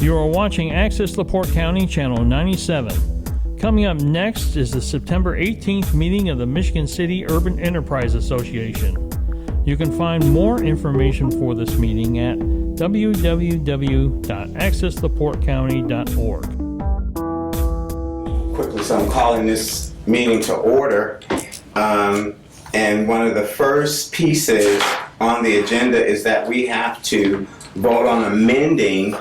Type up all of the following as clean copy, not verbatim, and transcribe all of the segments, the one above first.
You are watching Access LaPorte County, Channel 97. Coming up next is the September 18th meeting of the Michigan City Urban Enterprise Association. You can find more information for this meeting at www.accesslaportecounty.org. Quickly, so I'm calling this meeting to order. And one of the first pieces on the agenda is that we have to vote on amending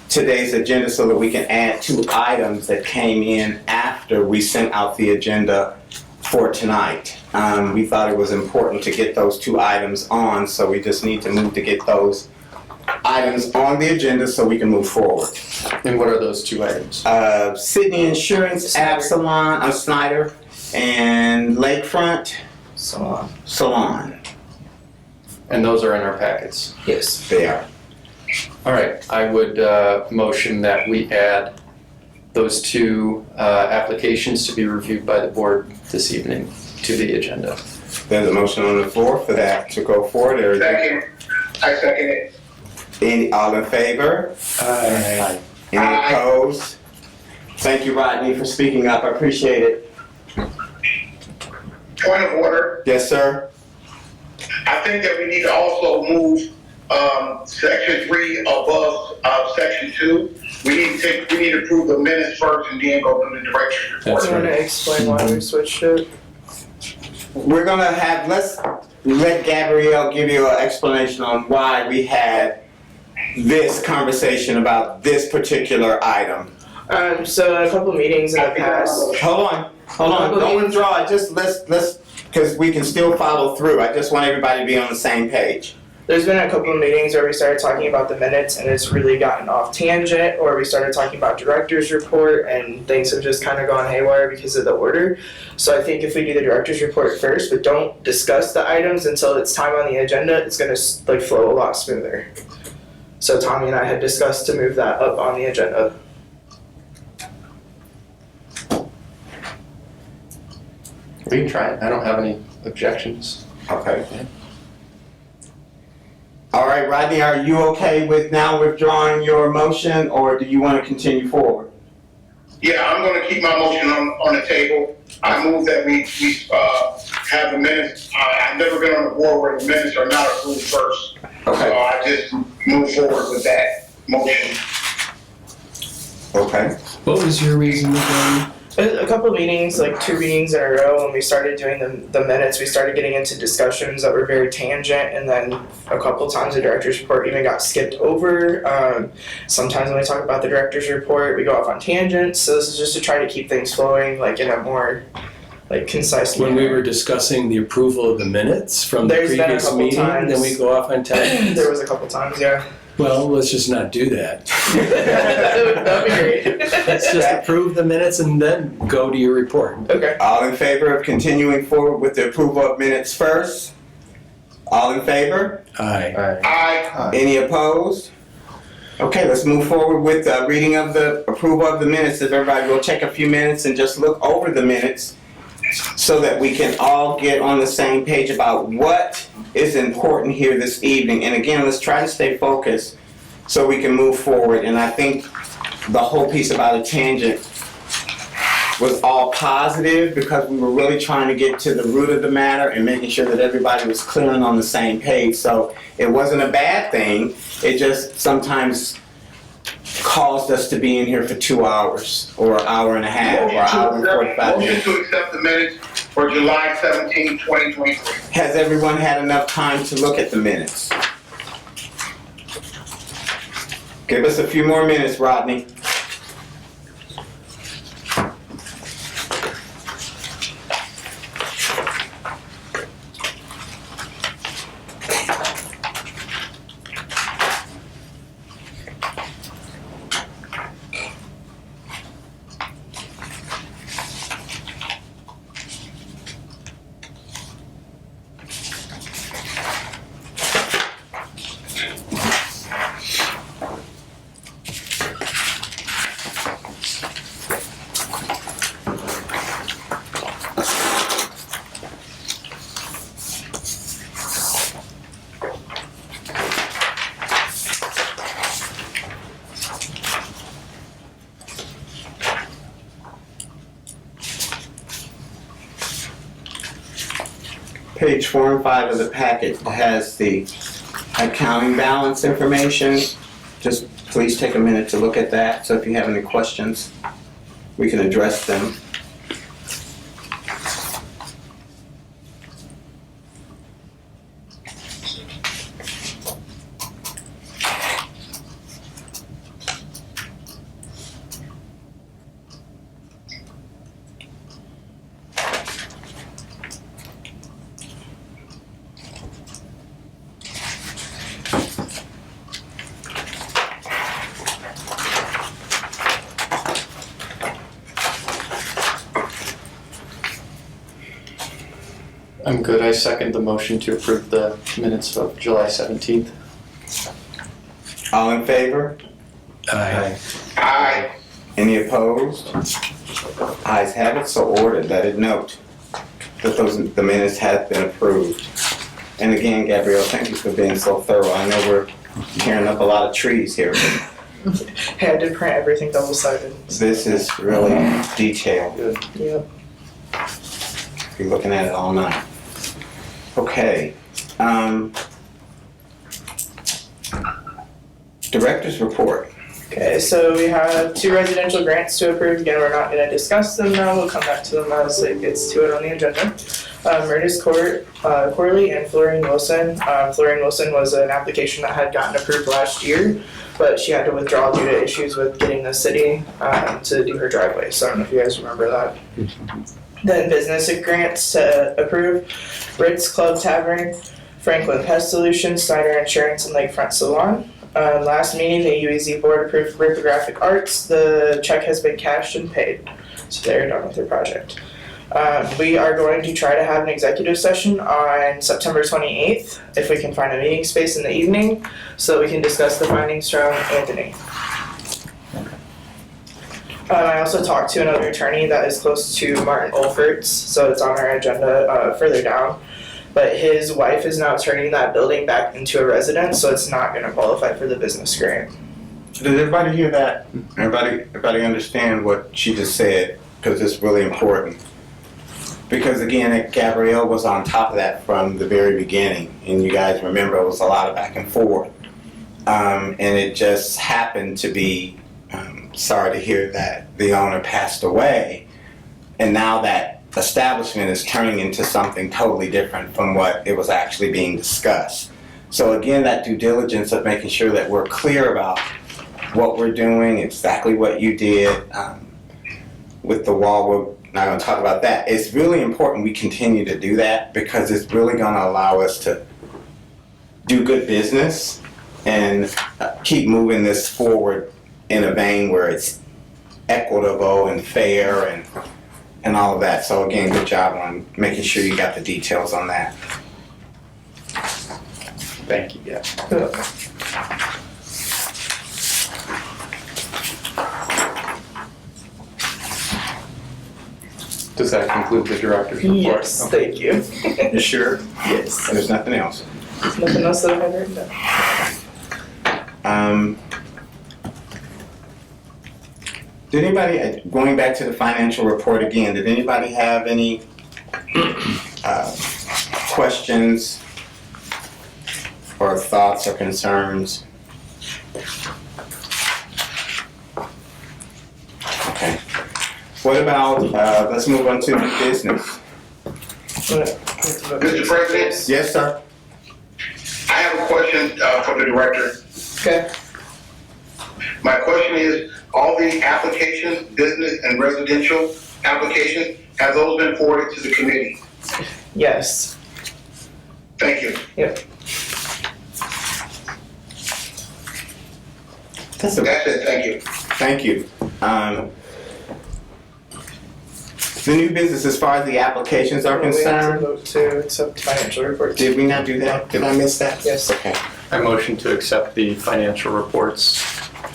today's agenda so that we can add 2 items that came in after we sent out the agenda for tonight. We thought it was important to get those 2 items on, so we just need to move to get those items on the agenda so we can move forward. And what are those 2 items? Sydney Insurance, Absalon, Snyder, and Lakefront Salon. And those are in our packets. Yes, they are. All right, I would motion that we add those 2 applications to be reviewed by the board this evening to the agenda. There's a motion on the floor for that to go forward. Second. I second it. All in favor? Aye. Any opposed? Thank you, Rodney, for speaking up. I appreciate it. Point of order. Yes, sir. I think that we need to also move section 3 above section 2. We need to approve the minutes first and then go to the director's report. Do you want to explain why we switched it? We're gonna let's let Gabrielle give you an explanation on why we had this conversation about this particular item. So a couple meetings in the past. Hold on, don't withdraw it, just let's, because we can still follow through. I just want everybody to be on the same page. There's been a couple of meetings where we started talking about the minutes and it's really gotten off tangent, or we started talking about director's report and things have just kind of gone haywire because of the order. So I think if we do the director's report first, but don't discuss the items until it's time on the agenda, it's gonna flow a lot smoother. So Tommy and I had discussed to move that up on the agenda. We can try it. I don't have any objections. Okay. All right, Rodney, are you okay with now withdrawing your motion, or do you want to continue forward? Yeah, I'm going to keep my motion on the table. I move that we have the minutes. I've never been on a board where the minutes are not approved first. Okay. So I just move forward with that motion. Okay. What was your reason again? A couple of meetings, 2 meetings in a row, when we started doing the minutes, we started getting into discussions that were very tangent, and then a couple of times the director's report even got skipped over. Sometimes when we talk about the director's report, we go off on tangents, so this is just to try to keep things flowing in a more concise manner. When we were discussing the approval of the minutes from the There's been a previous couple meeting, times. then we go off on tangents? There was a couple times, yeah. Well, let's just not do that. That'd be great. Let's just approve the minutes and then go to your report. Okay. All in favor of continuing forward with the approval of minutes first? All in favor? Aye. Aye. Any opposed? Okay, let's move forward with the reading of the approval of the minutes. If everybody will take a few minutes and just look over the minutes so that we can all get on the same page about what is important here this evening. And again, let's try to stay focused so we can move forward. And I think the whole piece about a tangent was all positive because we were really trying to get to the root of the matter and making sure that everybody was clear and on the same page. So it wasn't a bad thing. It just sometimes caused us to be in here for 2 hours or an hour and a half or an hour and 45 Motion minutes. to accept the minutes for July 17, 2023. Has everyone had enough time to look at the minutes? Give us a few more minutes, Rodney. page 4 and 5 of the packet has the accounting balance information. Just please take a minute to look at that, so if you have any questions, we can address them. I'm good. I second the motion to approve the minutes of July 17th. All in favor? Aye. Aye. Any opposed? Ayes have it, so ordered. Let it note that the minutes have been approved. And again, Gabrielle, thank you for being so thorough. I know we're tearing up a lot of trees here, but Hey, I did print everything double-sided. this is really detailed. Yep. Be looking at it all night. Okay. Director's report. Okay, so we have 2 residential grants to approve. Again, we're not gonna discuss them now. We'll come back to them as it gets to it on the agenda. Murtis Court, Corley and Florine Wilson. Florine Wilson was an application that had gotten approved last year, but she had to withdraw due to issues with getting the city, to do her driveway. So I don't know if you guys remember that. Then business grants to approve, Ritz Club Tavern, Franklin Pest Solutions, Snyder Insurance, and Lakefront Salon. Last meeting, the UEZ board approved Rippographic Arts. The check has been cashed and paid, so they're done with their project. We are going to try to have an executive session on September 28th, if we can find a meeting space in the evening, so we can discuss the findings from Anthony. I also talked to another attorney that is close to Martin Olfert's, so it's on our agenda further down. But his wife is now turning that building back into a residence, so it's not gonna qualify for the business grant. Did everybody hear that? Everybody understand what she just said? Because it's really important. Because again, Gabrielle was on top of that from the very beginning, and you guys remember it was a lot of back and forth. And it just happened to be, sorry to hear that the owner passed away, and now that establishment is turning into something totally different from what it was actually being discussed. So again, that due diligence of making sure that we're clear about what we're doing, exactly what you did with the wall, we're not going to talk about that. It's really important we continue to do that, because it's really going to allow us to do good business and keep moving this forward in a vein where it's equitable and fair and all of that. So again, good job on making sure you got the details on that. Thank you, yeah. Does that conclude the director's report? Yes, Okay. thank you. You sure? Yes. There's nothing else. Nothing else that I have written down. Did anybody, going back to the financial report again, did anybody have any questions or thoughts or concerns? Okay. What about, let's move on to business. Mr. President, Yes, sir? I have a question for the director. Okay. My question is, all the applications, business and residential applications, have those been forwarded to the committee? Yes. Thank you. That's That's it, thank you. Thank you. The new business, as far as the applications are We have to concerned, vote to accept financial reports. did we not do that? Did I miss that? Yes. Okay. I motion to accept the financial reports.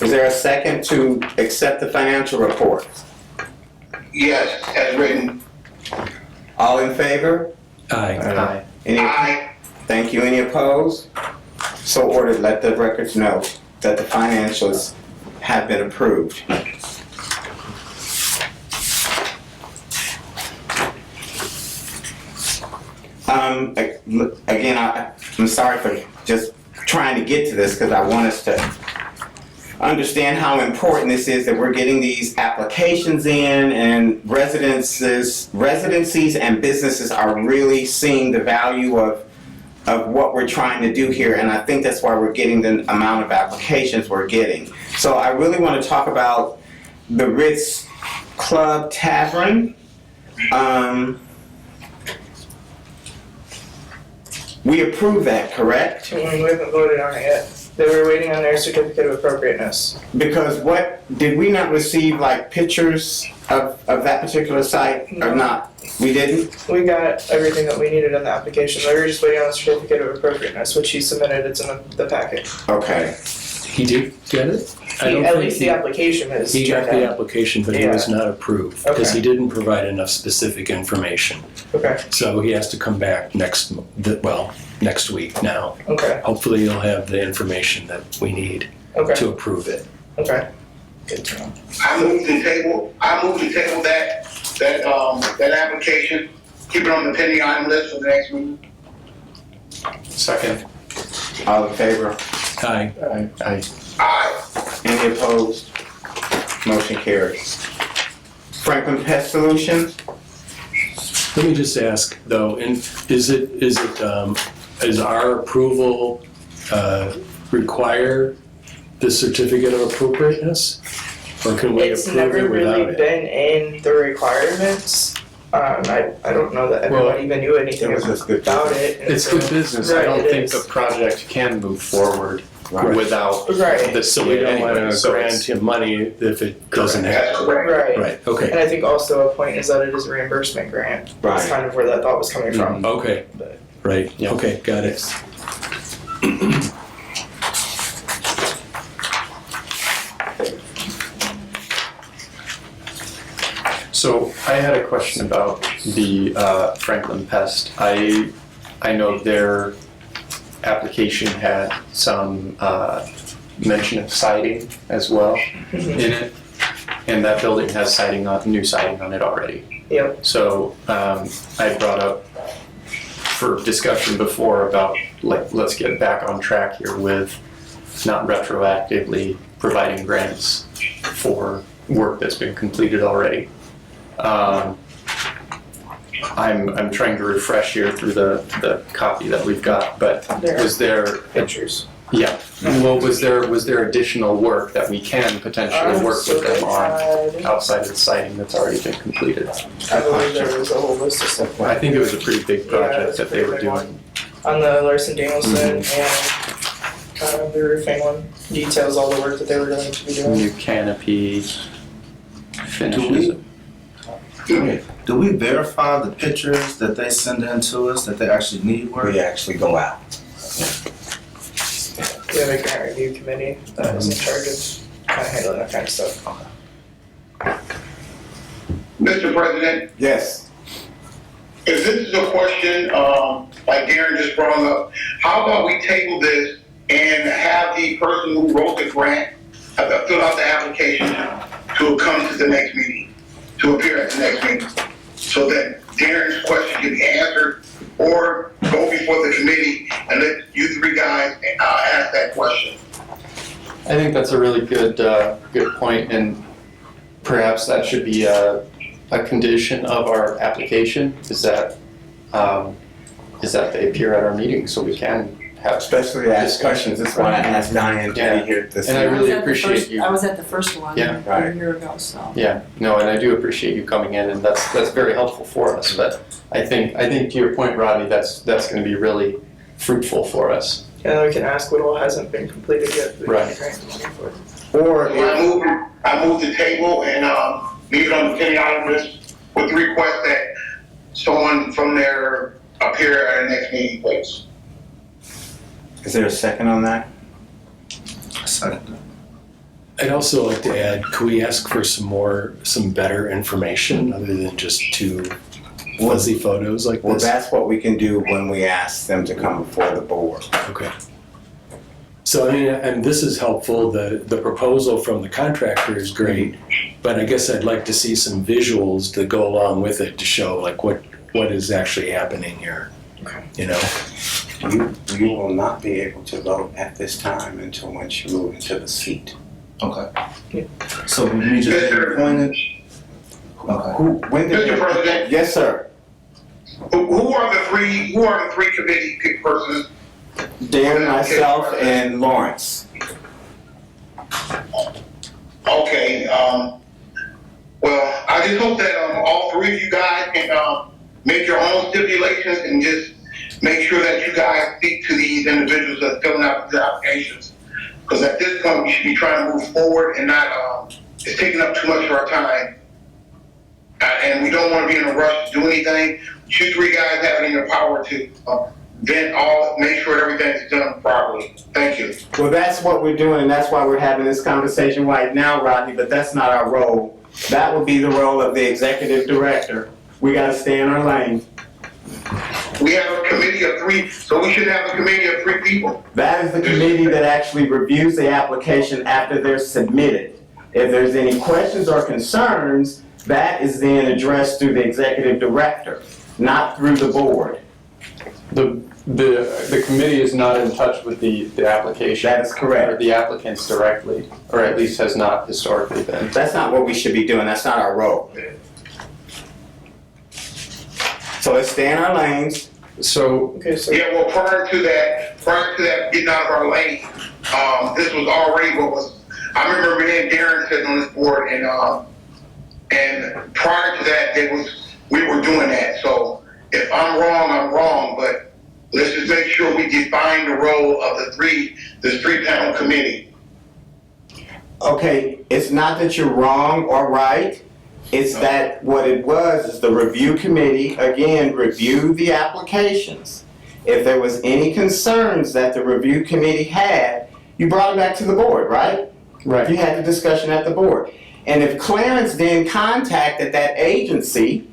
Is there a second to accept the financial report? Yes, as written. All in favor? Aye. Any? Aye. Thank you. Any opposed? So ordered. Let the records know that the financials have been approved. Again, I'm sorry for just trying to get to this because I want us to understand how important this is that we're getting these applications in, and residencies and businesses are really seeing the value of what we're trying to do here, and I think that's why we're getting the amount of applications we're getting. So I really want to talk about the Ritz Club Tavern. We approved that, correct? We haven't voted on it yet. They were waiting on their certificate of appropriateness. Because did we not receive like pictures of that particular site or not? We didn't? We got everything that we needed in the application. They were just waiting on the certificate of appropriateness, which he submitted. It's in the packet. Okay. He did get it? At least the application is. He got the application, but he was Yeah. not approved because Okay. he didn't provide enough specific information. Okay. So he has to come back next week now. Okay. Hopefully he'll have the information that we need Okay. to approve it. Okay. Good to know. I move to table that application, keep it on the pending item list for the next meeting. Second. All in favor? Aye. Aye. Aye. Any opposed? Motion carries. Franklin Pest Solutions? Let me just ask though, is our approval require the certificate of appropriateness? Or can we It's approve never it really without it? been in the requirements. I don't know that everyone even knew anything It was just good about business. it. and It's so- good business. I Right, don't it think is. the project can move forward Right. without Right. the So we CA don't want anyway. to So grant it's- him money if it doesn't happen. That's correct. Right. Right, okay, And I think also a point is that it is a reimbursement grant. That's Right. kind of where that thought was coming from. okay, But right, Yeah. okay, got it. So I had a question about the Franklin Pest. I know their application had some mention of siding as well in it, and that building has new siding on it already. Yep. So I brought up for discussion before about let's get back on track here with not retroactively providing grants for work that's been completed already. I'm trying to refresh here through the copy that we've got, but There. was there, Pictures. yeah, well, was there additional work that we can potentially work So with them they on had- outside of the siding that's already been completed? I believe there was a whole list of stuff. I think it was a pretty big Yeah, it project was a that they were pretty big doing. On the Larson Danielson Mm-hmm. and the roofing one details all the work that they were going to be doing. New canopy finishes. Do we verify the pictures that they send in to us, that they actually need work? We actually go out. We have a grant review committee that is in charge of kind of handling that kind of stuff. Mr. President, Yes. if this is a question, like Darren just brought up, how about we table this and have the person who wrote the grant, fill out the application to come to the next meeting, to appear at the next meeting, so that Darren's question can be answered, or go before the committee and let you three guys ask that question. I think that's a really good point, and perhaps that should be a condition of our application, is that they appear at our meeting so we can have. Especially to ask questions. That's why I asked Diane to Yeah. be here this And I evening. really appreciate you. I was at the first one Yeah. Right. a year ago, so. Yeah, no, and I do appreciate you coming in, and that's very helpful for us, but I think to your point, Rodney, that's gonna be really fruitful for us. And then we can ask what all hasn't been completed yet. We can Right. grant the money for it. Or I move the table and leave it on the pending item list with the request that someone from there appear at our next meeting, please. is there a second on that? Second. I'd also like to add, could we ask for some better information other than just two fuzzy photos like Well, this? that's what we can do when we ask them to come before the board. Okay. So I mean, and this is helpful, the proposal from the contractor is great, but I guess I'd like to see some visuals to go along with it to show like what is actually happening here. You know, You will not be able to vote at this time until once you move into the seat. Okay. So we just Mr. appointed. Okay. When did Mr. President, Yes, sir. who are the three committee persons? Darren, myself, and Lawrence. Okay, well, I just hope that, all three of you guys can, make your own stipulations and just make sure that you guys speak to these individuals that are filling out the applications. Because at this point, we should be trying to move forward and not, it's taking up too much of our time. And we don't want to be in a rush to do anything. You three guys have it in your power to, make sure everything's done properly. Thank you. Well, that's what we're doing, and that's why we're having this conversation right now, Rodney, but that's not our role. That would be the role of the executive director. We gotta stay in our lane. We have a committee of three, so we should have a committee of three people. That is the committee that actually reviews the application after they're submitted. If there's any questions or concerns, that is then addressed through the executive director, not through the board. The committee is not in touch with the application. That is correct. Or the applicants directly, or at least has not historically been. That's not what we should be doing, that's not our role. So let's stay in our lanes. So, Okay, so Yeah, well, prior to that, getting out of our lane, this was already what was, I remember me and Darren sitting on this board and prior to that, we were doing that. So if I'm wrong, I'm wrong, but let's just make sure we define the role of this three panel committee. Okay, it's not that you're wrong or right. It's that what it was is the review committee, again, reviewed the applications. If there was any concerns that the review committee had, you brought them back to the board, right? right. You had the discussion at the board. And if Clarence then contacted that agency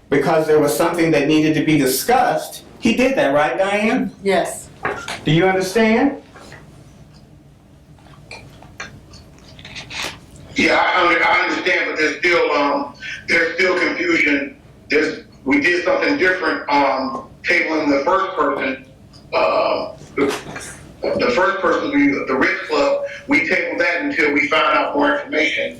because there was something that needed to be discussed, he did that, right, Diane? Yes. Do you understand? Yeah, I understand, but there's still confusion. We did something different, tabling the first person, the first person, the Ritz Club, we tabled that until we found out more information.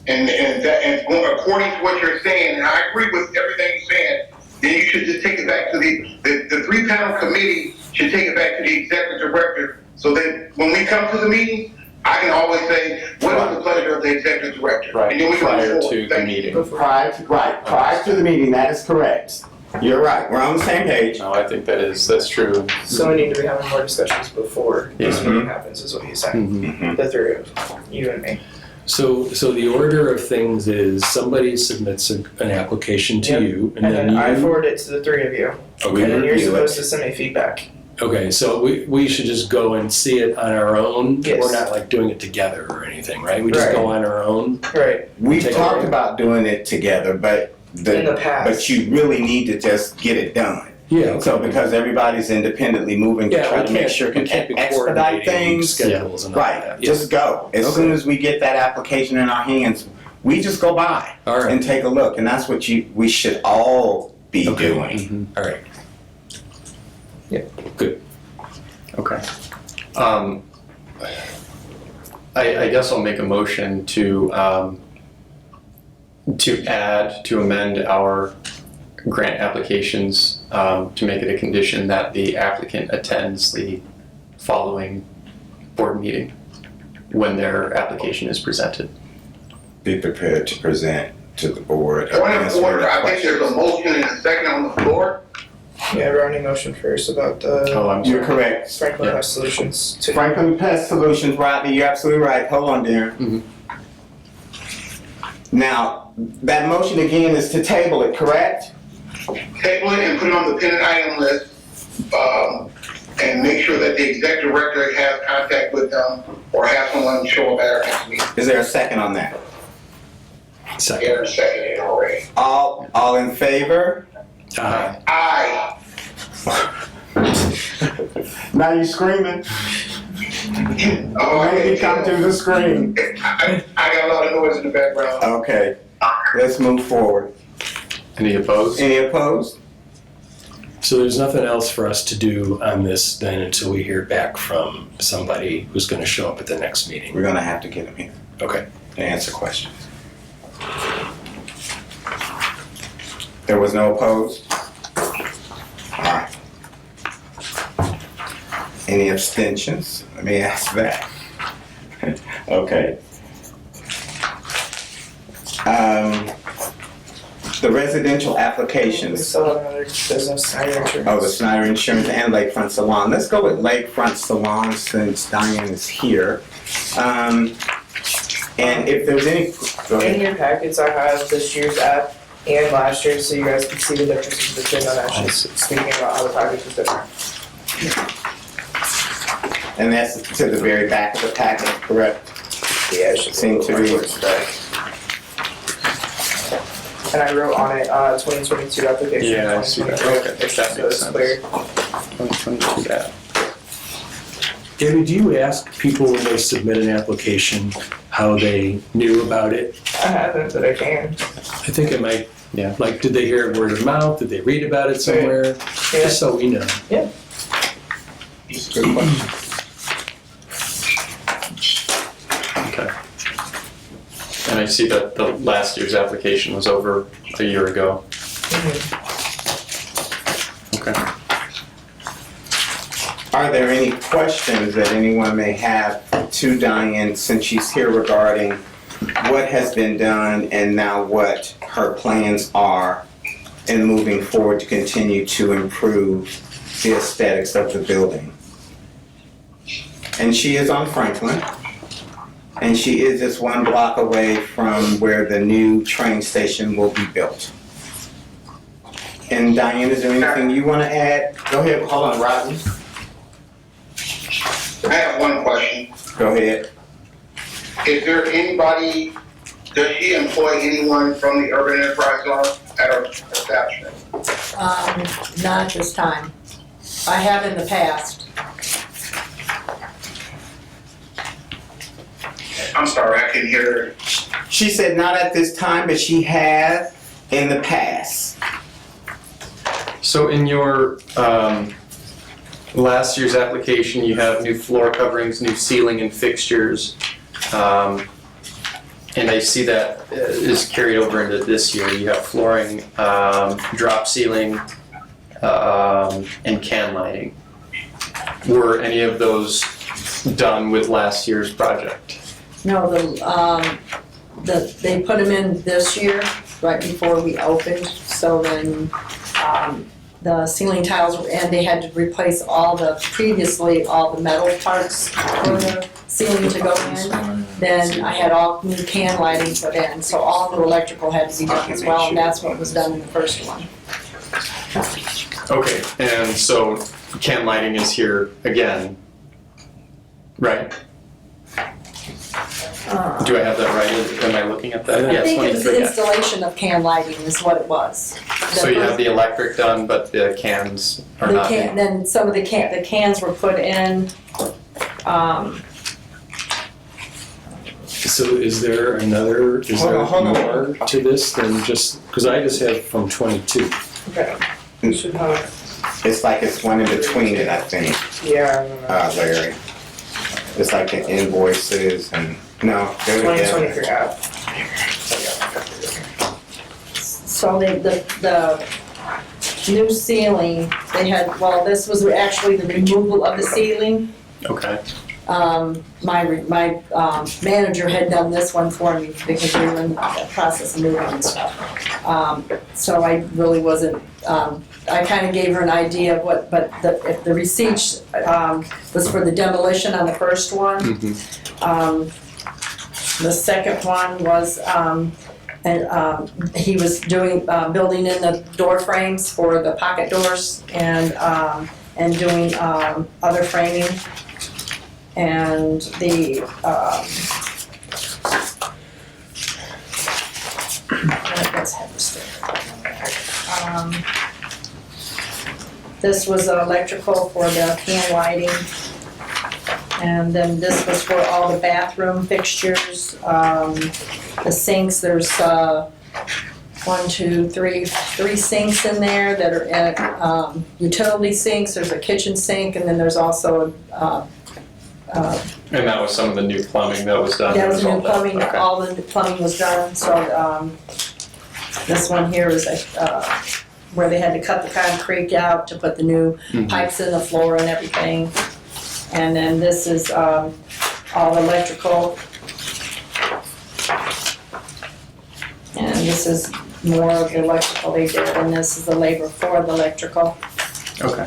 And according to what you're saying, and I agree with everything you're saying, then you should just take it back to the three panel committee should take it back to the executive director. So that when we come to the meeting, I can always say, what is the pleasure of the executive director? Right, And then we can prior move to forward. the Thank you. meeting. Prior to the meeting, that is correct. You're right, we're on the same page. No, I think that's true. So we need to be having more discussions before this Yeah. meeting happens, is what he's saying. Mhm. The three of you and me. so the order of things is somebody submits an application to Yep. you, and And then then I you. forward it to the three of you. Okay. And then you're review it. supposed to send me feedback. Okay, so we should just go and see it on our own. Yes. We're not like doing it together or anything, right? We just Right. go on our own. Right. We've Take talked it. about doing it together, but In the past. but you really need to just get it done. Yeah. So because everybody's independently moving to Yeah, try we to make can't- sure we can can't be expedite coordinating things. schedules and all Right, that. Yeah. just go. As soon as we get that application in our hands, we just go by All right. and take a look, and that's what we should all be Okay. doing. Mhm. All right. Okay. I guess I'll make a motion to amend our grant applications to make it a condition that the applicant attends the following board meeting when their application is presented. Be prepared to present to the board. Point of answer order, I think there's a questions. motion and a second on the floor. Yeah, we already motioned first about the Oh, I'm You're sorry. correct. Franklin Yeah. Pest Solutions. To Franklin Pest Solutions, Rodney, you're absolutely right. Hold on, Darren. Mhm. Now, that motion again is to table it, correct? Table it and put it on the pending item list, and make sure that the executive director has contact with them or have someone show up at our next meeting. Is there a second on that? Second. Aaron seconded it already. All in favor? Aye. Now you screaming. Oh, Maybe come through the screen. I got a lot of noise in the background. Okay, let's move forward. Any opposed? Any opposed? So there's nothing else for us to do on this then until we hear back from somebody who's going to show up at the next meeting. We're gonna have to get them here Okay. to answer questions. There was no opposed? All right. Any abstentions? Let me ask that. Okay. The residential We applications. still have another business, Snyder Insurance. Oh, the Snyder Insurance and Lakefront Salon. Let's go with Lakefront Salon since Diane is here. And if there's any, go In ahead. your packets, I have this year's app and last year's, so you guys can see the differences between them. Actually, speaking about how the package is different. And that's to the very back of the packet, correct? Yeah, it should Seem to be. And I wrote on it 2022 application. Yeah, I see that. Okay, that So makes it's sense. clear. 2022 app. Gabby, do you ask people when they submit an application how they knew about it? I haven't, but I can. I think it might, Yeah. like, did they hear it word of mouth? Did they read about it somewhere? Yeah. Just so we know. Good question. Okay. And I see that the last year's application was over a year ago. Okay. Are there any questions that anyone may have to Diane since she's here regarding what has been done and now what her plans are in moving forward to continue to improve the aesthetics of the building? And she is on Franklin, and she is just 1 block away from where the new train station will be built. And Diane, is there anything you want to add? Go ahead, hold on, Rodney. I have one question. Go ahead. Is there anybody, does she employ anyone from the Urban Enterprise Zone at her establishment? Not at this time. I have in the past. I'm sorry, I couldn't hear her. She said not at this time, but she has in the past. So in your last year's application, you have new floor coverings, new ceiling and fixtures. And I see that is carried over into this year. You have flooring, drop ceiling, and can lighting. Were any of those done with last year's project? No, they put them in this year, right before we opened, so then, the ceiling tiles, and they had to replace all the metal parts for the ceiling to go in. Then I had all new can lighting put in, so all new electrical had to be done as well, and that's what was done in the first one. Okay, and so can lighting is here again, right? Do I have that right? Am I looking at that? I Yes, think it was 23, the yeah. installation of can lighting is what it was. So you have the electric done, but the cans are not. Then some of the cans were put in, So is there another, is Hold there on, hold on. more to this than just, because I just have from 22. Okay. You should have. It's like it's one in between it, I think, Yeah, I don't know. Larry. It's like the invoices and, no, there we go. 2023 app. so the new ceiling, they had, well, this was actually the removal of the ceiling. Okay. My manager had done this one for me because we were in the process of moving and stuff. So I really wasn't, I kind of gave her an idea of what, but if the receipt was for the demolition on the first one. Mm-hmm. The second one was, he was doing, building in the door frames for the pocket doors and doing other framing. And the, let's have this there. This was electrical for the can lighting. And then this was for all the bathroom fixtures, the sinks, there's three sinks in there that are utility sinks. There's a kitchen sink, and then there's also And that was some of the new plumbing that was done? that was new all that? plumbing. Okay. All the plumbing was done. So this one here is where they had to cut the concrete out to put the new pipes in the floor and everything. And then this is all electrical. And this is more of the electrical they did, and this is the labor for the electrical. Okay.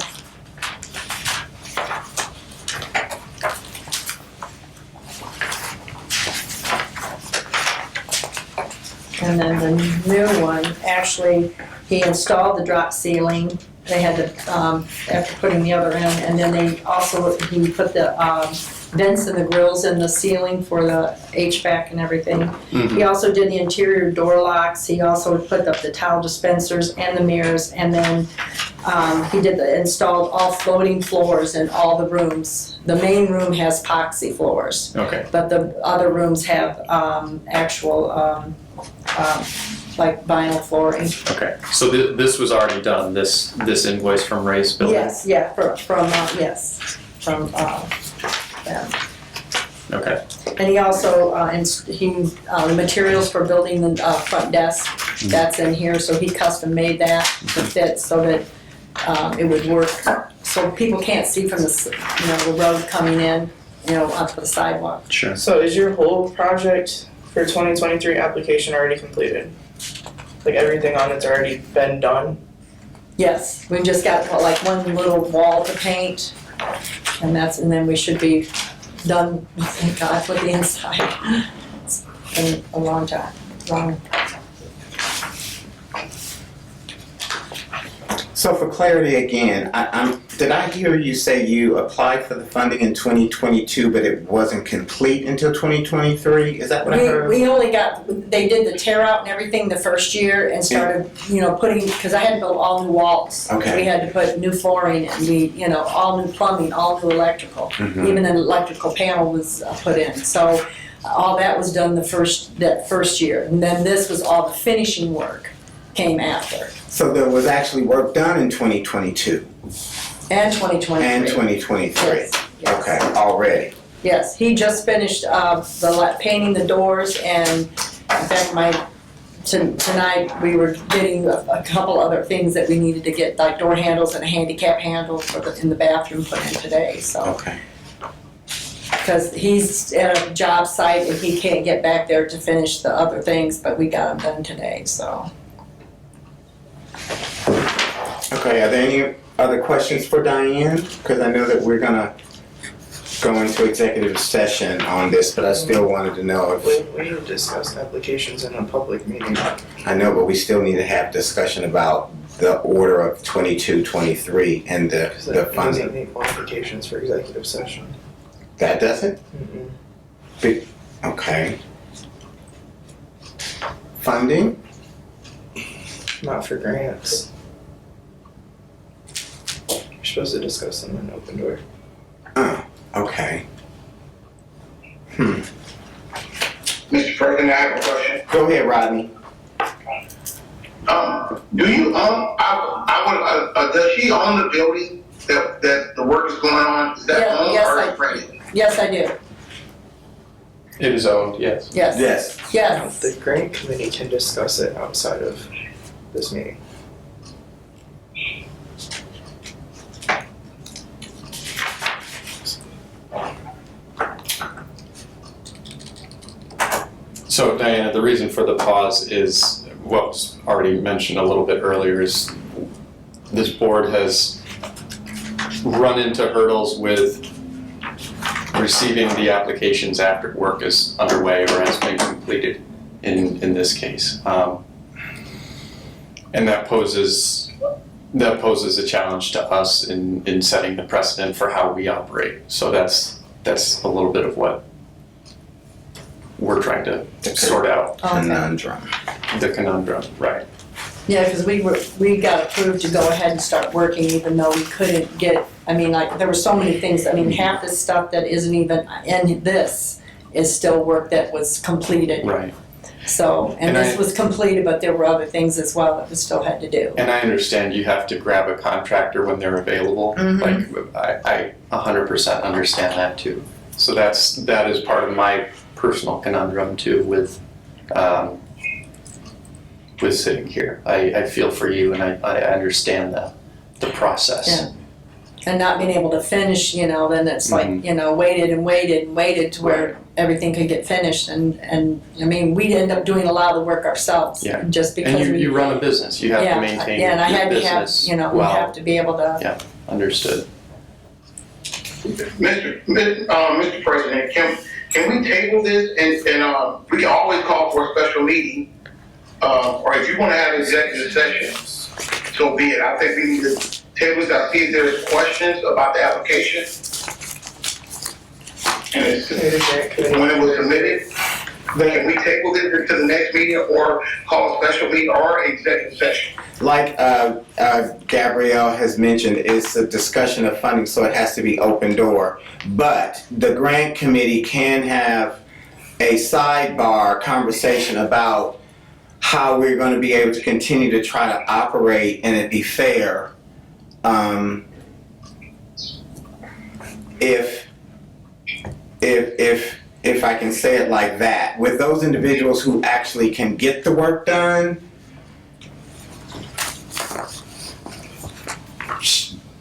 And then the new one, actually, he installed the drop ceiling. They had to, after putting the other in, and then he put the vents and the grills in the ceiling for the HVAC and everything. He also did the interior door locks. He also put up the towel dispensers and the mirrors, and then he installed all floating floors in all the rooms. The main room has epoxy floors, Okay. but the other rooms have actual like vinyl flooring. Okay. So this was already done, this invoice from Ray's Building? Yes, yeah, from them. Okay. And he also, the materials for building the front desk, that's in here, so he custom made that to fit so that it would work, so people can't see from the road coming in, up to the sidewalk. Sure. So is your whole project for 2023 application already completed? Like everything on it's already been done? Yes, we just got like one little wall to paint, and then we should be done, thank God, with the inside. It's been a long time, So for clarity again, did I hear you say you applied for the funding in 2022, but it wasn't complete until 2023? Is that what I heard? We only they did the tear out and everything the first year and started, putting, because I had to build all new walls. Okay. We had to put new flooring and all new plumbing, all new electrical. Mhm. Even an electrical panel was put in. So all that was done that first year. And then this was all the finishing work came after. So there was actually work done in 2022 And 2023. and 2023? Yes, yes. Okay, already. Yes, he just finished painting the doors, and in fact, tonight we were getting a couple other things that we needed to get, like door handles and a handicap handle in the bathroom put in today. So, Okay. because he's at a job site and he can't get back there to finish the other things, but we got them done today. So, Okay, are there any other questions for Diane? Because I know that we're gonna go into executive session on this, but I still wanted to know if, We discussed applications in a public meeting. I know, but we still need to have discussion about the order of 22-23 and the Because it doesn't funding. meet qualifications for executive session. That doesn't? Mm-mm. Okay. Funding? Not for grants. You're supposed to discuss them in open door. Oh, okay. Mr. President, I have a question. Go ahead, Rodney. Do you does she own the building that the work is going on? Is that Yeah, owned yes, or I- is it rented? yes, I do. It is owned, yes. Yes. Yes. Yes. The grant committee can discuss it outside of this meeting. So Diana, the reason for the pause is what was already mentioned a little bit earlier is this board has run into hurdles with receiving the applications after work is underway or has been completed in this case. And that poses a challenge to us in setting the precedent for how we operate. So that's a little bit of what we're trying to sort out, Okay. Conundrum. the conundrum, right? Yeah, because we got approved to go ahead and start working even though we couldn't get, there were so many things, half the stuff that isn't even in this is still work that was completed. Right. So, and And this I- was completed, but there were other things as well that we still had to do. And I understand you have to grab a contractor when they're available. Mhm. Like, I 100% understand that too. So that is part of my personal conundrum too with sitting here. I feel for you and I understand the process. Yeah. And not being able to finish, then it's like, Mhm. waited and waited and waited to where everything could get finished. And I mean, we'd end up doing a lot of the work ourselves. Yeah. Just because And we. you run a business, you have Yeah, to maintain yeah, and I your had to have, business we well. have to be able to. Yeah, understood. Mr. President, can we table this and we can always call for a special meeting, or if you want to have an executive session, so be it. I think we need to table this. I see if there's questions about the application. And it's, when it was submitted, can we table this to the next meeting or call a special meeting or executive session? Like Gabrielle has mentioned, it's a discussion of funding, so it has to be open door. But the grant committee can have a sidebar conversation about how we're going to be able to continue to try to operate and it be fair. If I can say it like that, with those individuals who actually can get the work done,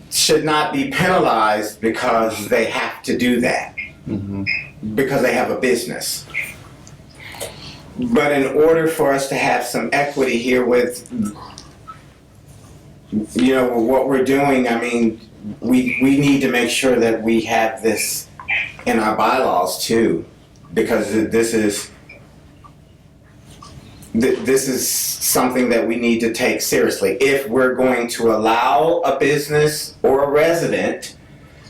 should not be penalized because they have to do that, because they have a business. But in order for us to have some equity here with, what we're doing, I mean, we need to make sure that we have this in our bylaws too, because this is something that we need to take seriously. If we're going to allow a business or a resident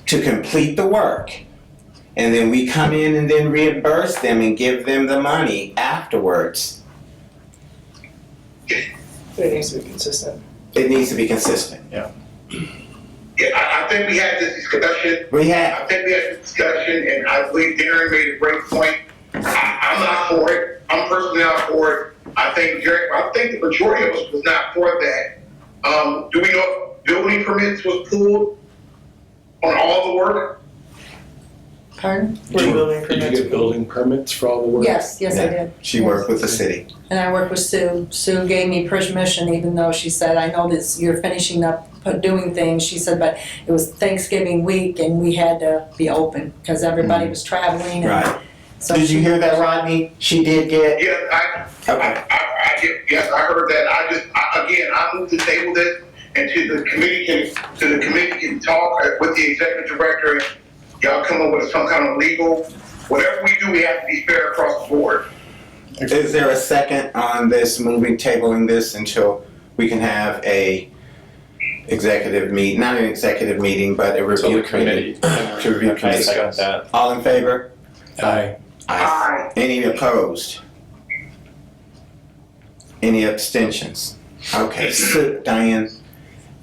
to complete the work, and then we come in and then reimburse them and give them the money afterwards, It needs to be consistent. it needs to be consistent. Yeah, I think we had this discussion. I think we had this discussion, and I believe Darren made a great point. I'm not for it. I'm personally not for it. I think the majority of us was not for that. Do we know if building permits was pulled on all the work? Pardon? We're building Did you permits. get building permits for all the work? Yes, I did. She worked with the city. And I worked with Sue. Sue gave me permission, even though she said, I know this, you're finishing up doing things. She said, but it was Thanksgiving week and we had to be open because everybody was traveling. And Right. so Did you hear that, Rodney? She did get. Yes, Okay. yes, I heard that. I moved to table this, and to the committee can talk with the executive director. And y'all come up with some kind of legal, whatever we do, we have to be fair across the board. Is there a second on this, tabling this until we can have a executive meeting, not an executive meeting, but a So review the committee? committee. To review committee. second that. All in favor? Aye. Aye. Any opposed? Any abstentions? Okay, so Diane,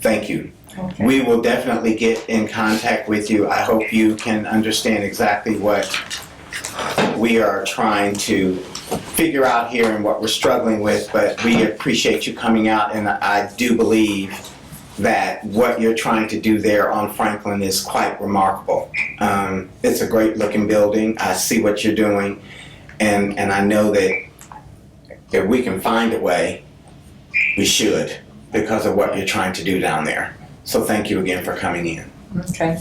thank you. Okay. We will definitely get in contact with you. I hope you can understand exactly what we are trying to figure out here and what we're struggling with, but we appreciate you coming out, and I do believe that what you're trying to do there on Franklin is quite remarkable. It's a great looking building. I see what you're doing, and I know that if we can find a way, we should, because of what you're trying to do down there. So thank you again for coming in. Okay.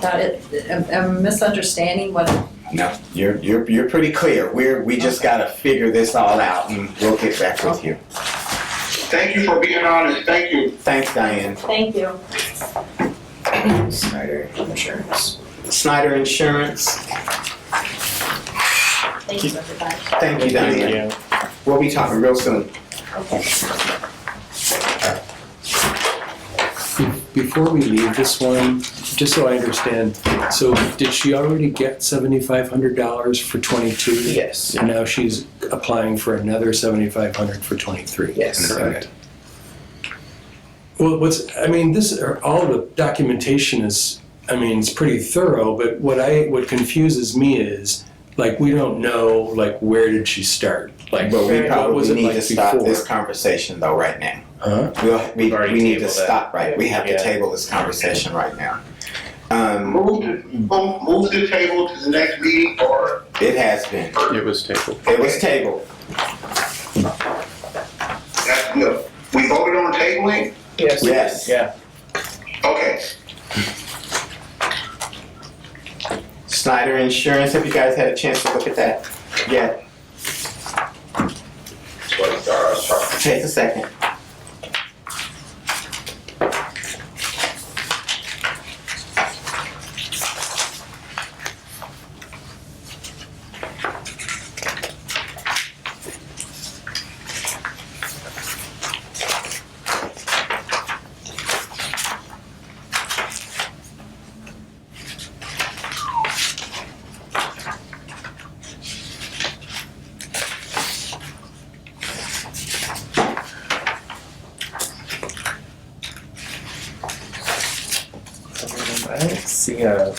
A misunderstanding what, No, you're pretty clear. We just gotta figure this all out, and we'll get back with you. Thank you for being honest. Thank you. Thanks, Diane. thank you. Snyder Insurance. Snyder Insurance. Thank you, everybody. Thank you, Diane. We'll be talking real soon. Before we leave this one, just so I understand, so did she already get $7,500 for 22? Yes. And now she's applying for another $7,500 for 23? Yes. Correct. Well, all the documentation is, it's pretty thorough, but what confuses me is, like, we don't know, like, where did she start? Like, But we what was probably it need like to stop before? this conversation though right now. Huh? We already need to tabled that. stop right. We have to Yeah. table this conversation right now. Move the table to the next meeting, or It has been. It was tabled. It was tabled. that's good. We voted on tabling? Yes. Yes. Yeah. Okay. Snyder Insurance, have you guys had a chance to look at that yet? Take a second. I don't see On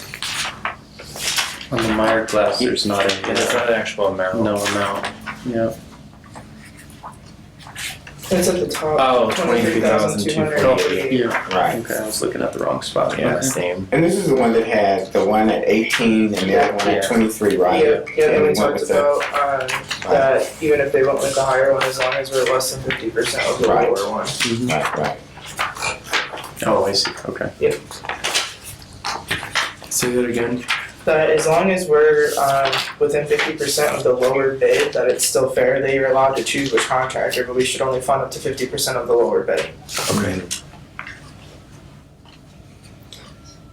the Meyer glass, there's not there's not an actual amount. no amount. Yeah. It's at the top. Oh, 23,288. Yeah. Right. Okay, I was looking at the wrong spot. Yeah, Okay. same. And this is the one that had the one at 18 and the other one at Yeah. 23, right? Yeah, yeah, and we went talked with the- about, that even if they went with the higher one, as long as we're less than 50% of the Right. lower one. Right, right. Oh, I see. Okay. Say that again? That as long as we're, within 50% of the lower bid, that it's still fair that you're allowed to choose which contractor, but we should only fund up to 50% of the lower bid. Okay.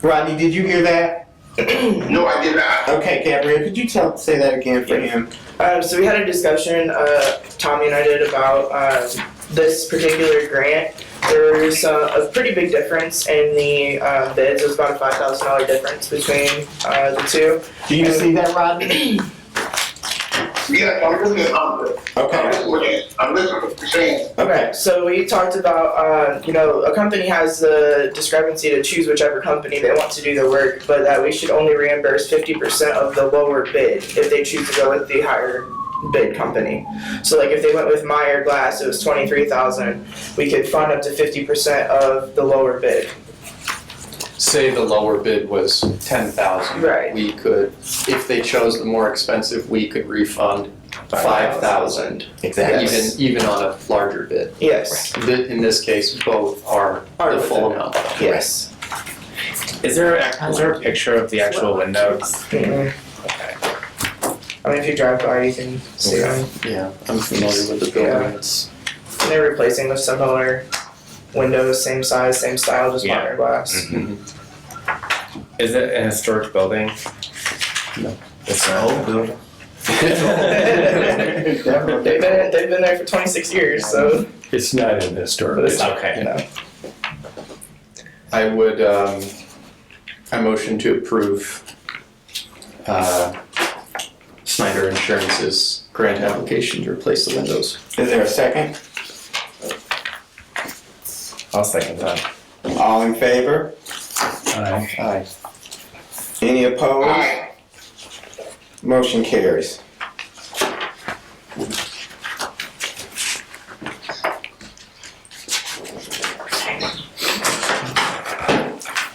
Rodney, did you hear that? No, I did not. Okay, Gabrielle, could you say that again for him? So we had a discussion, Tommy and I did about this particular grant. There was a pretty big difference in the bids. It was about a $5,000 difference between the two. Do you see that, Rodney? Yes, I'm listening, Okay. I'm listening to what you're saying. Okay. So we talked about, a company has the discrepancy to choose whichever company they want to do the work, but that we should only reimburse 50% of the lower bid if they choose to go with the higher bid company. So like if they went with Meyer Glass, it was 23,000. We could fund up to 50% of the lower bid. Say the lower bid was 10,000. Right. We could, if they chose the more expensive, we could refund 5,000. Exactly. Even on a larger bid. Yes. In this case, both are the full amount. Yes. Is there a picture of the actual windows? Mhm. Okay. I mean, if you drive by, you can see them. Yeah, I'm familiar with the building. It's And they're replacing with similar windows, same size, same style, just Yeah. modern glass. Is it a historic building? No. It's not. building. They've been there for 26 years, so. It's not in the historic. But it's Okay. I would, I motion to approve Snyder Insurance's grant application to replace the windows. Is there a second? I'll second that. All in favor? Aye. Aye. Any opposed? Aye. Motion carries.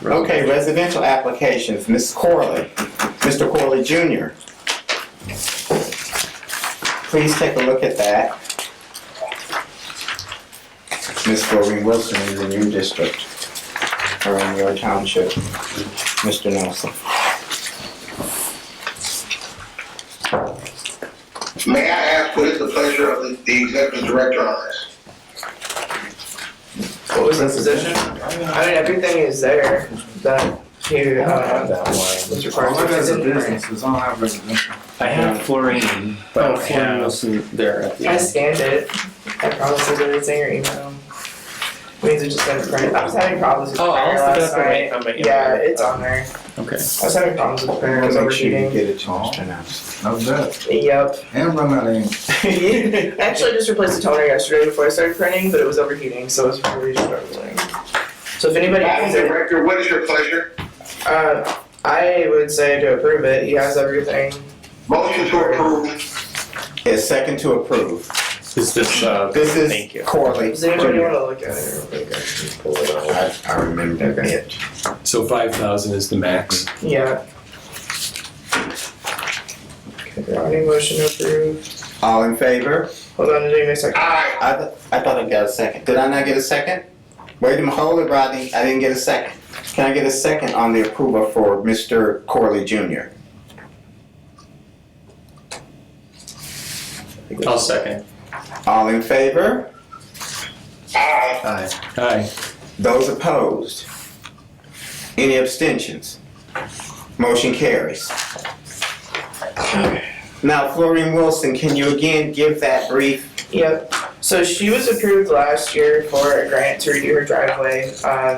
Okay, residential applications, Ms. Corley, Mr. Corley Jr. Please take a look at that. Ms. Doreen Wilson is in your district, or in your township, Mr. Nelson. May I ask what is the pleasure of the executive director on this? What was the position? I mean, everything is there that he, That one. was required All of to. that's a It's in print. business, I don't have residential. I have fluorine, but I don't Florian have. Wilson there at the I end. scanned it. I promise it's in your email. Means it just didn't print. I was having problems with the Oh, I'll printer look it last up on night. my email. Yeah, it's on there. Okay. I was having problems with the printer. It was Make sure you overheating. get it to Mr. Nelson. How's that? Yep. And run out of ink. Actually, I just replaced the toner yesterday before I started printing, but it was overheating, so it was really struggling. So if anybody Madam has it, Director, what is your pleasure? I would say to approve it. He has everything Motion to approve. Is second to approve. Is this, This is thank you. Corley. Does anybody Jr. wanna look at it real quick? I can pull it up. I remember Okay. it. So 5,000 is the max. Yeah. Okay, Ronnie, motion to approve. All in favor? Hold on, give me a second. Aye. I thought I got a second. Did I not get a second? Wait a minute, hold it, Rodney. I didn't get a second. Can I get a second on the approval for Mr. Corley Jr.? I'll second. All in favor? Aye. Aye. Aye. Those opposed? Any abstentions? Motion carries. Now, Florian Wilson, can you again give that brief? Yep. So she was approved last year for a grant to redo her driveway.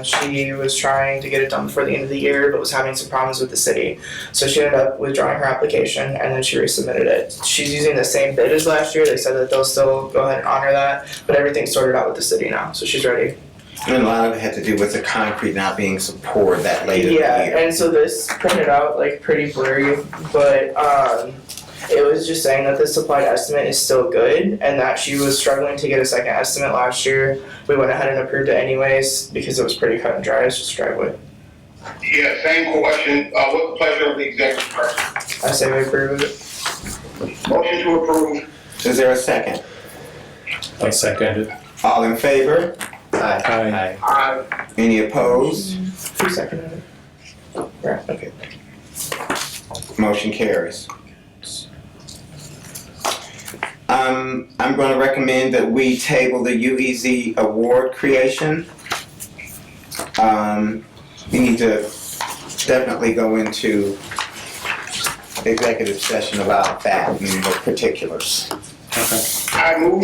She was trying to get it done before the end of the year, but was having some problems with the city. So she ended up withdrawing her application, and then she resubmitted it. She's using the same bid as last year. They said that they'll still go ahead and honor that, but everything's sorted out with the city now, so she's ready. And a lot of it had to do with the concrete not being poured that late in the Yeah, year. and so this printed out like pretty blurry, but it was just saying that the supplied estimate is still good and that she was struggling to get a second estimate last year. We went ahead and approved it anyways because it was pretty cut and dry. It's just a driveway. Yeah, same question. What's the pleasure of the executive person? I say we approve it. Motion to approve. Is there a second? I'll second it. All in favor? Aye. Aye. Aye. Any opposed? Who seconded it? Right, okay. Motion carries. I'm going to recommend that we table the UEZ award creation. We need to definitely go into executive session about that and the particulars. I move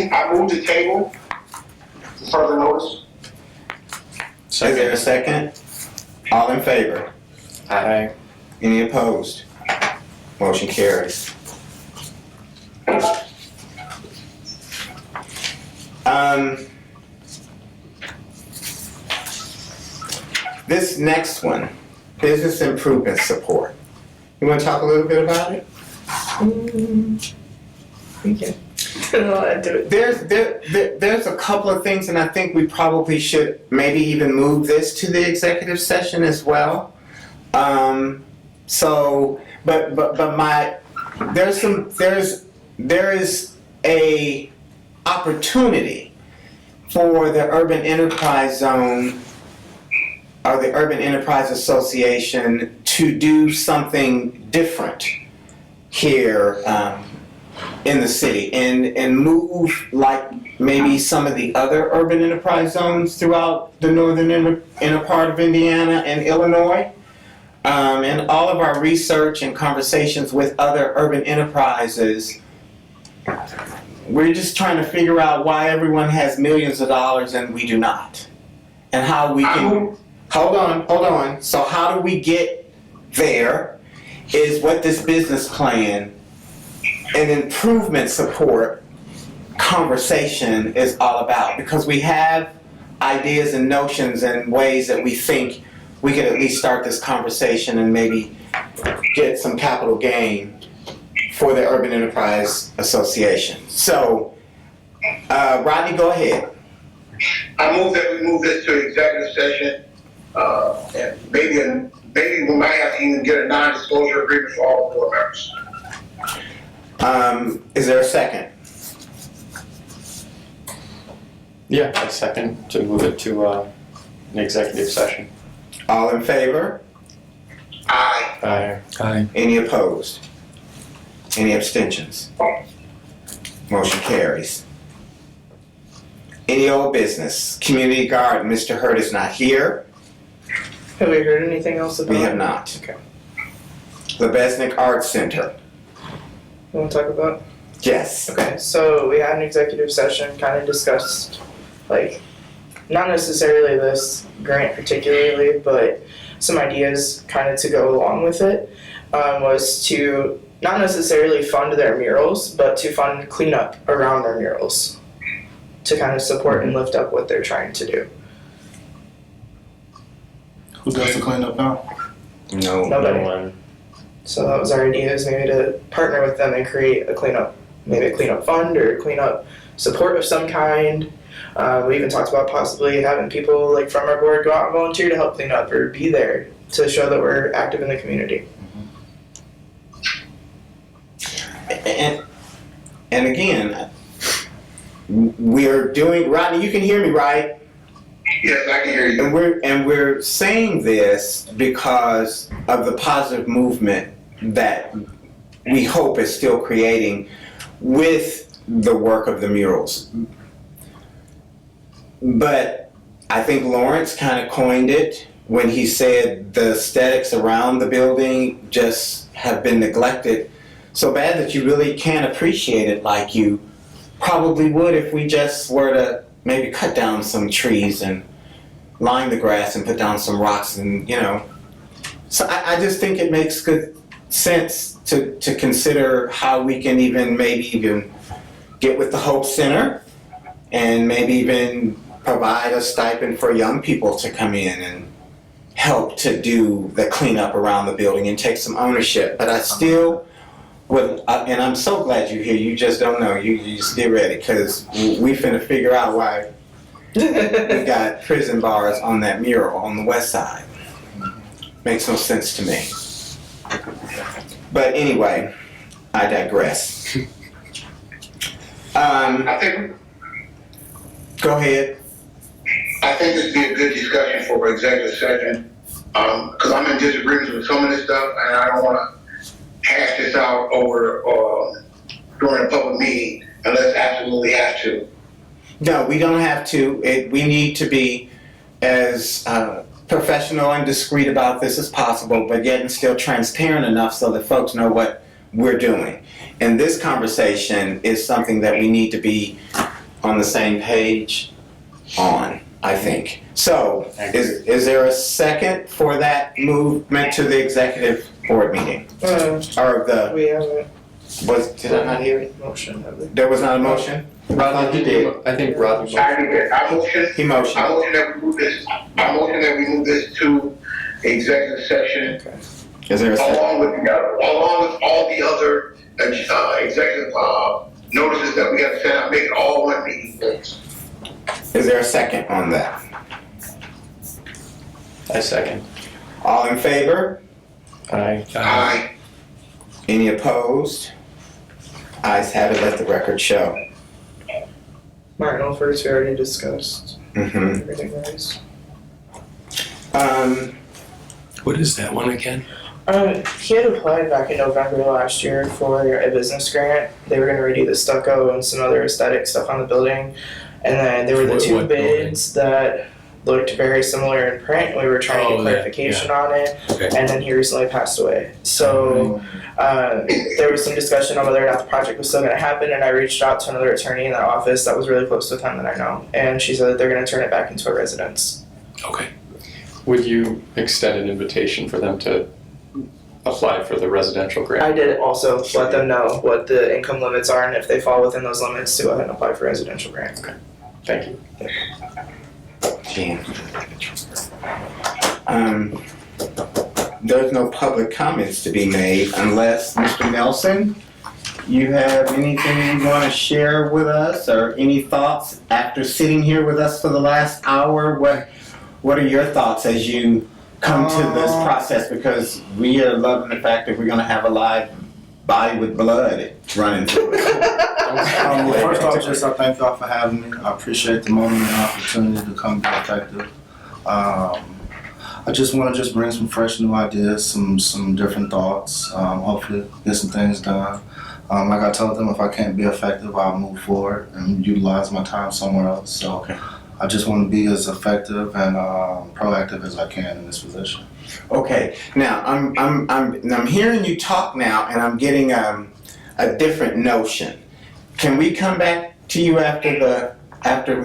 the table. Further notice. Is there a second? All in favor? Aye. Any opposed? Motion carries. This next one, business improvement support. You want to talk a little bit about it? Okay. I'll add to it. There's a couple of things, and I think we probably should maybe even move this to the executive session as well. There is a opportunity for the Urban Enterprise Zone or the Urban Enterprise Association to do something different here in the city and move like maybe some of the other urban enterprise zones throughout the northern inner part of Indiana and Illinois. And all of our research and conversations with other urban enterprises, we're just trying to figure out why everyone has millions of dollars and we do not. And how we can, hold on. So how do we get there is what this business plan and improvement support conversation is all about, because we have ideas and notions and ways that we think we could at least start this conversation and maybe get some capital gain for the Urban Enterprise Association. So, Rodney, go ahead. I move that we move this to executive session. And maybe we might have to even get a non-disclosure agreement for all board members. Is there a second? Yeah, I second to move it to an executive session. All in favor? Aye. Aye. Aye. Any opposed? Any abstentions? Motion carries. Any old business? Community garden, Mr. Hurd is not here. Have we heard anything else about We it? have not. Okay. Lebesnick Arts Center. You want to talk about? Yes. Okay, so we had an executive session, kind of discussed, like, not necessarily this grant particularly, but some ideas kind of to go along with it, was to not necessarily fund their murals, but to fund cleanup around their murals to kind of support and lift up what they're trying to do. Who does the cleanup now? No. Nobody. No one. So that was our idea, is maybe to partner with them and create a cleanup, maybe a cleanup fund or cleanup support of some kind. We even talked about possibly having people like from our board go out and volunteer to help clean up or be there to show that we're active in the community. And again, we're doing, Rodney, you can hear me, right? Yes, I can hear you. And we're saying this because of the positive movement that we hope is still creating with the work of the murals. But I think Lawrence kind of coined it when he said the aesthetics around the building just have been neglected so bad that you really can't appreciate it like you probably would if we just were to maybe cut down some trees and line the grass and put down some rocks and, you know. So I just think it makes good sense to consider how we can maybe even get with the Hope Center and maybe even provide a stipend for young people to come in and help to do the cleanup around the building and take some ownership. But I still would, and I'm so glad you're here, you just don't know, you just get ready, because we finna figure out why we got prison bars on that mural on the west side. Makes no sense to me. But anyway, I digress. I think Go ahead. I think this would be a good discussion for an executive session, because I'm in disagreement with some of this stuff, and I don't want to hash this out over during a public meeting unless absolutely have to. No, we don't have to. We need to be as professional and discreet about this as possible, but yet and still transparent enough so that folks know what we're doing. And this conversation is something that we need to be on the same page on, I think. So, is there a second for that movement to the executive board meeting? Or the, We haven't did I not hear it? motion, have we? There was not a motion? Rodney, you did. I think Rodney. I motion. He motioned. I motion that we move this. I motion that we move this to executive session Is there a second? along with all the other executive notices that we have to send out. Make it all one meeting, please. Is there a second on that? I second. All in favor? Aye. Aye. Any opposed? Ayes have it, let the record show. Martin Olfers, we already discussed Mm-hmm. everything else. What is that one again? He had applied back in November last year for a business grant. They were going to redo the stucco and some other aesthetic stuff on the building. And then there were the two What building? bids that looked very similar in print. We were trying to Oh, get yeah, clarification on it. Okay. And then he recently passed away. So there was some discussion on whether or not the project was still going to happen. And I reached out to another attorney in that office that was really close with him that I know. And she said that they're going to turn it back into a residence. Okay. Would you extend an invitation for them to apply for the residential grant? I did also let them know what the income limits are, and if they fall within those limits, to go ahead and apply for residential grant. Thank you. Gene. There's no public comments to be made unless, Mr. Nelson, you have anything you want to share with us or any thoughts after sitting here with us for the last hour? What are your thoughts as you come to this process? Because we are loving the fact that we're going to have a live body with blood running through it. Well, first off, just I thank y'all for having me. I appreciate the moment and opportunity to come be effective. I just want to bring some fresh new ideas, some different thoughts. Hopefully get some things done. Like I told them, if I can't be effective, I'll move forward and utilize my time somewhere else. So Okay. I just want to be as effective and proactive as I can in this position. Okay, now I'm hearing you talk now, and I'm getting a different notion. Can we come back to you after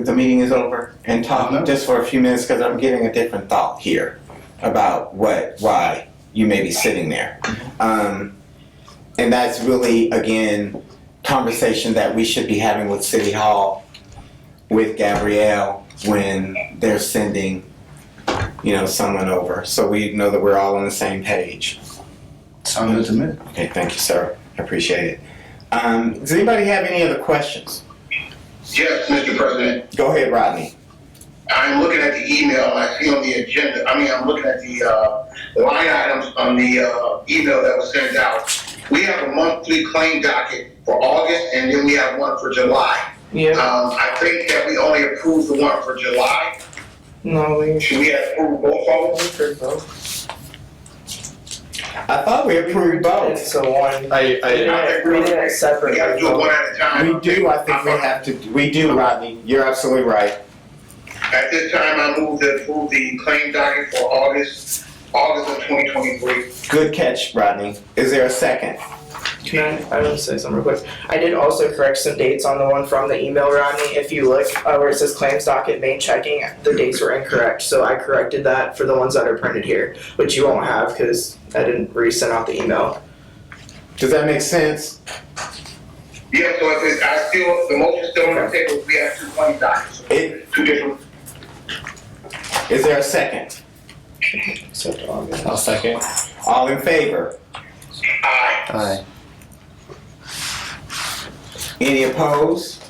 the meeting is over and talk just for a few minutes, because I'm getting a different thought here about why you may be sitting there, and that's really again conversation that we should be having with City Hall with Gabrielle when they're sending someone over, so we know that we're all on the same page. Sound good to me. Okay, thank you, sir. I appreciate it. Does anybody have any other questions? Yes, Mr. President. Go ahead, Rodney. I'm looking at the email and I see on the agenda, I'm looking at the line items on the email that was sent out. We have a monthly claim docket for August and then we have one for July. Yeah, I think that we only approved the one for July. no, we Should we have approved both of them? for both. I thought we approved both. It's a one. I We did it separate. We gotta do it one at a time. We do, I think we have to, we do, Rodney. You're absolutely right. At this time, I move to approve the claim docket for August of 2023. Good catch, Rodney. Is there a second? Can I want to say something real quick. I did also correct some dates on the one from the email, Rodney. If you look where it says claims docket main checking, the dates were incorrect. So I corrected that for the ones that are printed here, which you won't have because I didn't resend out the email. Does that make sense? Yeah, so if it's, the motion's still on the table, we have 2 claim dockets. It, Two different. is there a second? Except August. I'll second. All in favor? Aye. Any opposed?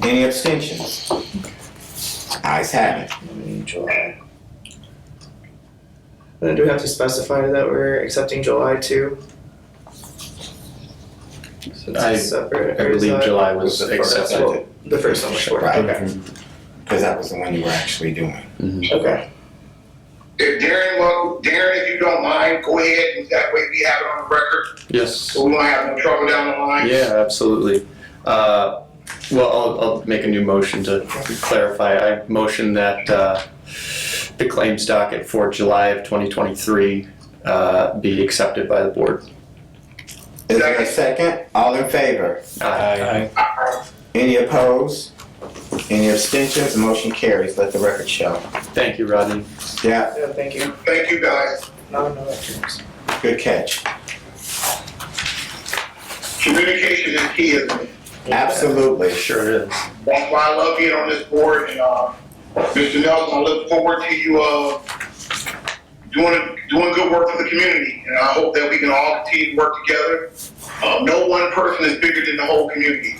Any abstentions? Ayes have it. July. And then do we have to specify that we're accepting July too? Since I- it's separate, I or is believe that- July was the first accepted. one. The first one was for, Right. okay, Because that was the one you were actually doing. okay. If Darren, if you don't mind, go ahead and that way we have it on the record, Yes. so we won't have no trouble down the line. Yeah, absolutely. Well, I'll make a new motion to clarify. I motion that the claims docket for July of 2023 be accepted by the board. Is there a second? All in favor? Aye. Any opposed? Any abstentions? The motion carries. Let the record show. Thank you, Rodney. Yeah, Yeah, thank you. Thank you, guys. No, that turns. good catch. Communication is key, isn't it? Absolutely. Sure is. That's why I love being on this board, and Mr. Nelson, I look forward to you doing good work for the community, and I hope that we can all continue to work together. No one person is bigger than the whole community.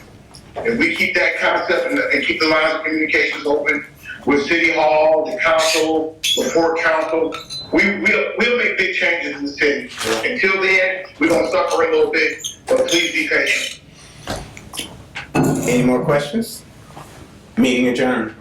If we keep that concept and keep the lines of communications open with City Hall, the council, the Port Council, we'll make big changes in the city. Until then, we're gonna suffer a little bit, but please be patient. Any more questions? Meeting adjourned.